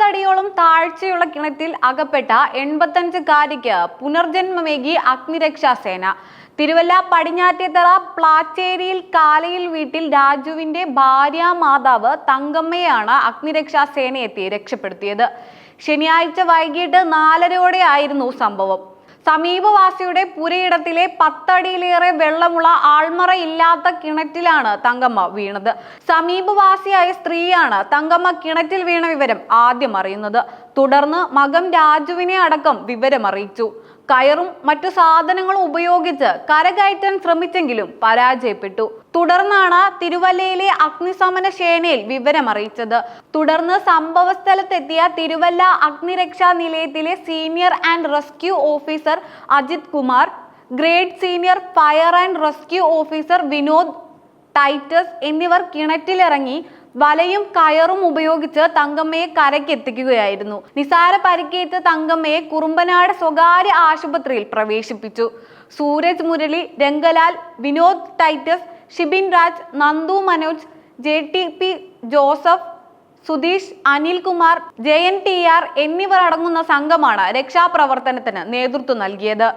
അടിയോളം താഴ്ചയുള്ള കിണറ്റിൽ അകപ്പെട്ട 85-കാരിക്ക് പുനർജന്മമേകി അഗ്നിരക്ഷാസേന. തിരുവല്ല പടിഞ്ഞാറ്റേത്തറ പ്ലാച്ചേരിയിൽ കാലയിൽ വീട്ടിൽ രാജുവിന്റെ ഭാര്യ മാതാവ് തങ്കമ്മയാണ് അഗ്നിരക്ഷാസേന എത്തി രക്ഷപ്പെടുത്തിയത്. ശനിയാഴ്ച വൈകിട്ട് 4:30-ഓടെയായിരുന്നു സംഭവം. സമീപവാസിയുടെ പുരയിടത്തിലെ 10 അടിയിലേറെ വെള്ളമുള്ള ആൾമറ ഇല്ലാത്ത കിണറ്റിലാണ് തങ്കമ്മ വീണത്. സമീപവാസിയായ സ്ത്രീയാണ് തങ്കമ്മ കിണറ്റിൽ വീണ വിവരം ആദ്യം അറിയുന്നത്. തുടർന്ന് മകൻ രാജുവിനെ അടക്കം വിവരമറിയിച്ചു. കയറും മറ്റു സാധനങ്ങളും ഉപയോഗിച്ച് കരകയറ്റാൻ ശ്രമിച്ചെങ്കിലും പരാജയപ്പെട്ടു. തുടർന്നാണ് തിരുവല്ലയിലെ അഗ്നിശമന സേനയിൽ വിവരമറിയിച്ചത്. തുടർന്ന് സംഭവ സ്ഥലത്തെത്തിയ തിരുവല്ല അഗ്നിരക്ഷാ നിലയത്തിലെ senior and rescue officer Ajith Kumar, grade senior fire and rescue officer Vinod Titus എന്നിവർ കിണറ്റിലിറങ്ങി വലയും കയറും ഉപയോഗിച്ച് തങ്കമ്മയെ കരയ്ക്കെത്തിക്കുകയായിരുന്നു. നിസാര പരിക്കേറ്റ തങ്കമ്മയെ കുറുമ്പനാട് സ്വകാര്യ ആശുപത്രിയിൽ പ്രവേശിപ്പിച്ചു. Sooraj Murali, Rangalal, Vinod Titus, Shibin Raj, Nandu Manoj, JTP Joseph, Sudheesh, Anilkumar, JNTR എന്നിവർ അടങ്ങുന്ന സംഘമാണ് രക്ഷാപ്രവർത്തനത്തിന് നേതൃത്വം നൽകിയത്.